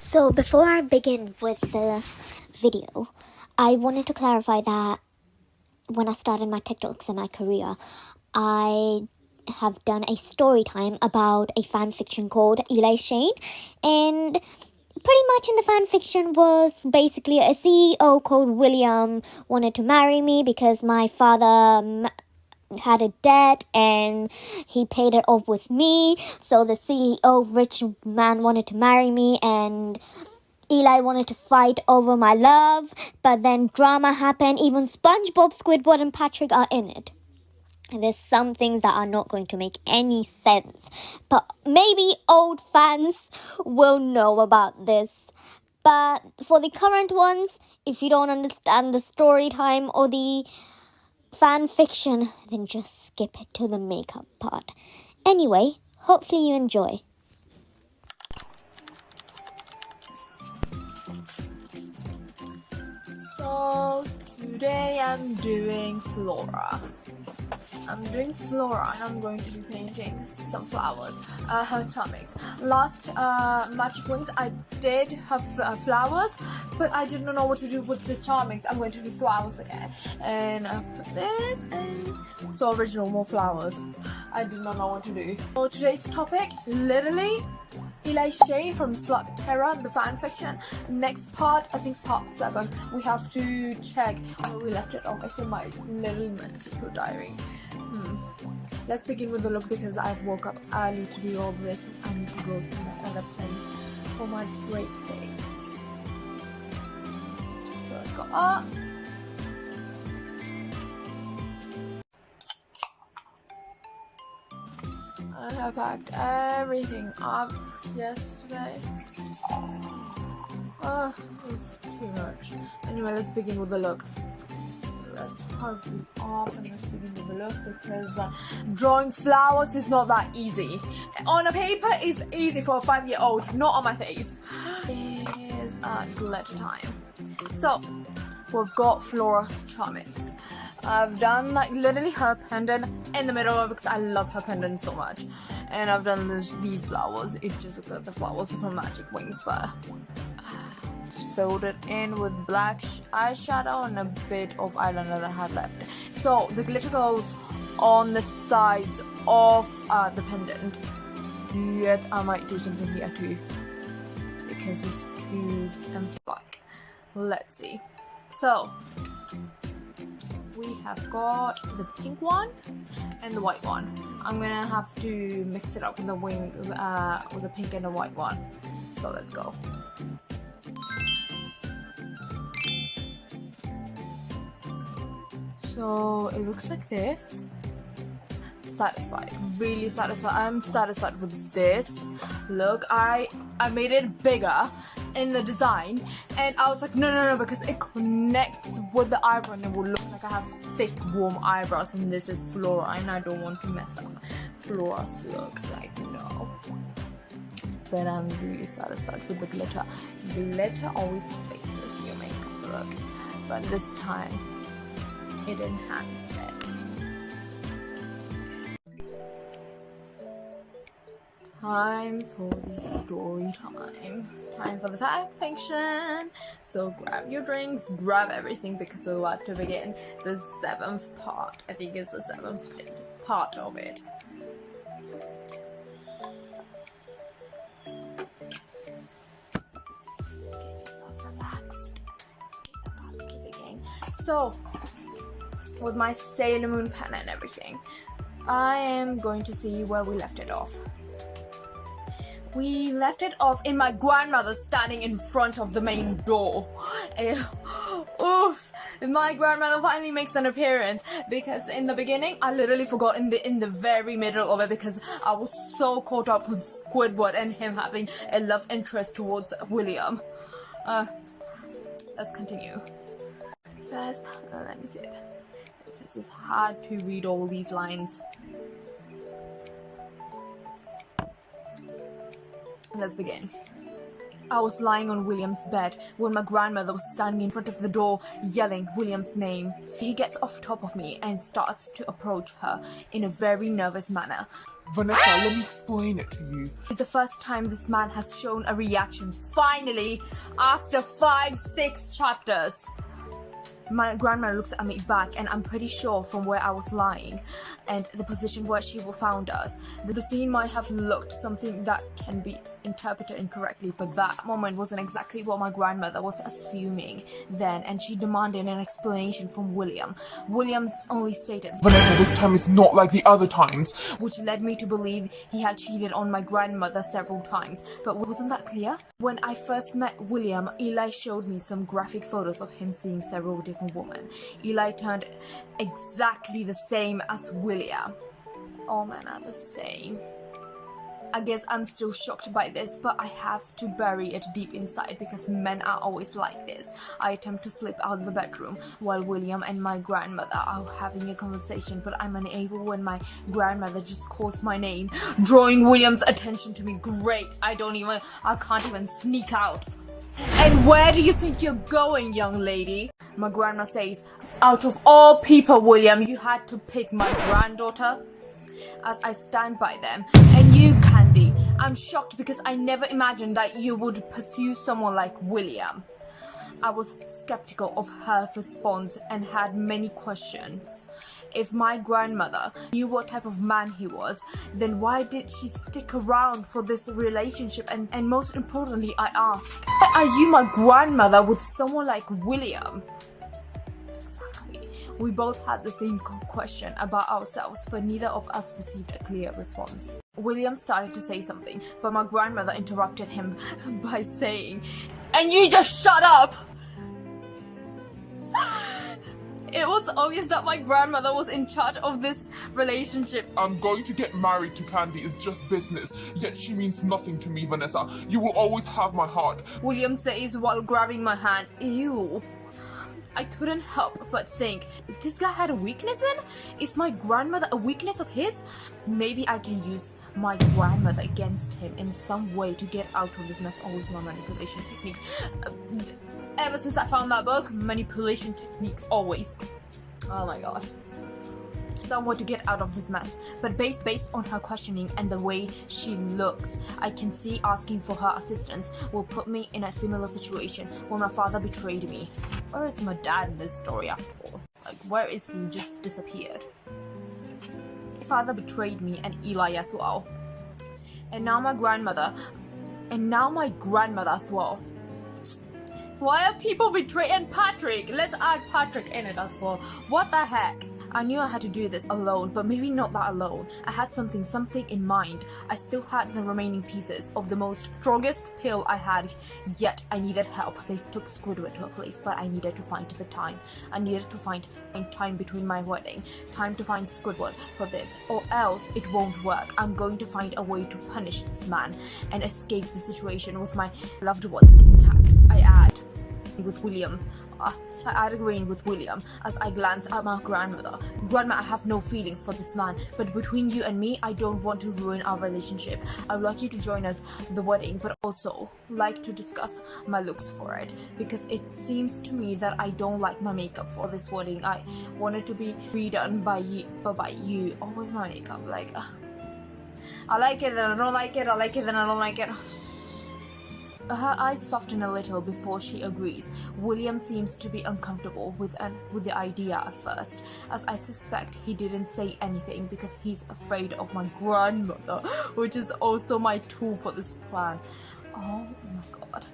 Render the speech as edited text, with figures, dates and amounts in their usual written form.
So before I begin with the video, I wanted to clarify that when I started my TikToks and my career, I have done a story time about a fan fiction called Eli Shane, and pretty much in the fan fiction was basically a CEO called William wanted to marry me because my father had a debt and he paid it off with me. So the CEO rich man wanted to marry me, and Eli wanted to fight over my love, but then drama happened. Even SpongeBob, Squidward, and Patrick are in it. And there's some things that are not going to make any sense, but maybe old fans will know about this. But for the current ones, if you don't understand the story time or the fan fiction, then just skip it to the makeup part. Anyway, hopefully you enjoy. So today I'm doing Flora. And I'm going to be painting some flowers, her charmings. Last Magic Wings I did have flowers, but I did not know what to do with the charmings. I'm going to do flowers again. And I put this and so original, more flowers. I did not know what to do. So today's topic, literally, Eli Shane from Slut Terror, the fanfiction. Next part, I think part 7, we have to check where we left it off. It's in my little secret diary. Let's begin with the look because I've woke up early to do all this. I need to go to my other place for my break days. So let's go up. I have packed everything up yesterday. Oh, it's too much. Anyway, let's begin with the look. Let's hurry up and let's begin with the look because drawing flowers is not that easy. On a paper is easy for a 5-year-old, not on my face. It is glitter time. So, we've got Flora's charmings. I've done like literally her pendant in the middle because I love her pendant so much. And I've done these flowers. It just looks like the flowers from Magic Wings, but just filled it in with black eyeshadow and a bit of eyeliner that I had left. So the glitter goes on the sides of the pendant. Yet I might do something here too because it's too black. Let's see. So we have got the pink one and the white one. I'm gonna have to mix it up with the pink and the white one. So let's go. So it looks like this. Satisfied, really satisfied. I'm satisfied with this look. I made it bigger in the design and I was like no because it connects with the eyebrow and it will look like I have thick warm eyebrows, and this is Flora and I don't want to mess up Flora's look, like no. But I'm really satisfied with the glitter. Glitter always fixes your makeup look, but this time it enhanced it. Time for the story time. Time for the fan fiction. So grab your drinks, grab everything because we're about to begin the 7th part. I think it's the 7th part of it. So relaxed. About to begin. So with my Sailor Moon pen and everything, I am going to see where we left it off. We left it off in my grandmother standing in front of the main door. Oof! My grandmother finally makes an appearance because in the beginning I literally forgot in the very middle of it because I was so caught up with Squidward and him having a love interest towards William. Let's continue. First, let me see it. This is hard to read all these lines. Let's begin. I was lying on William's bed when my grandmother was standing in front of the door yelling William's name. He gets off top of me and starts to approach her in a very nervous manner. Vanessa, let me explain it to you. It's the first time this man has shown a reaction, finally, after 5-6 chapters. My grandma looks at me back, and I'm pretty sure from where I was lying and the position where she found us, the scene might have looked something that can be interpreted incorrectly, but that moment wasn't exactly what my grandmother was assuming then, and she demanded an explanation from William. William only stated, Vanessa, this time is not like the other times. which led me to believe he had cheated on my grandmother several times. But wasn't that clear? When I first met William, Eli showed me some graphic photos of him seeing several different women. Eli turned exactly the same as William. All men are the same. I guess I'm still shocked by this, but I have to bury it deep inside because men are always like this. I attempt to slip out of the bedroom while William and my grandmother are having a conversation, but I'm unable when my grandmother just calls my name, drawing William's attention to me. Great, I can't even sneak out. And where do you think you're going, young lady? My grandma says, out of all people, William, you had to pick my granddaughter? As I stand by them, and you, Candi, I'm shocked because I never imagined that you would pursue someone like William. I was skeptical of her response and had many questions. If my grandmother knew what type of man he was, then why did she stick around for this relationship? And most importantly, I ask, why are you my grandmother with someone like William? We both had the same question about ourselves, but neither of us received a clear response. William started to say something, but my grandmother interrupted him by saying, "And you just shut up!" It was obvious that my grandmother was in charge of this relationship. I'm going to get married to Candi is just business, yet she means nothing to me, Vanessa. You will always have my heart. William says while grabbing my hand. Ew. I couldn't help but think, this guy had a weakness then? Is my grandmother a weakness of his? Maybe I can use my grandmother against him in some way to get out of this mess. Always my manipulation techniques. Ever since I found that book, manipulation techniques, always. Oh my god. Somewhere to get out of this mess, but based on her questioning and the way she looks, I can see asking for her assistance will put me in a similar situation when my father betrayed me. Where is my dad in this story after all? Like, where is he? Just disappeared. My father betrayed me and Eli as well. And now my grandmother as well. Why are people betraying? And Patrick, let's add Patrick in it as well. What the heck? I knew I had to do this alone, but maybe not that alone. I had something in mind. I still had the remaining pieces of the most strongest pill I had, yet I needed help. They took Squidward to a place, but I needed to find the time. I needed to find time between my wedding, time to find Squidward for this, or else it won't work. I'm going to find a way to punish this man and escape the situation with my loved ones intact. I add with William. I agreeing with William as I glance at my grandmother. Grandma, I have no feelings for this man, but between you and me, I don't want to ruin our relationship. I would like you to join us the wedding, but also like to discuss my looks for it, because it seems to me that I don't like my makeup for this wedding. I want it to be redone by you, but by you. Always my makeup, like I like it, then I don't like it, I like it, then I don't like it. Her eyes soften a little before she agrees. William seems to be uncomfortable with the idea at first, as I suspect he didn't say anything because he's afraid of my grandmother, which is also my tool for this plan. Oh my god.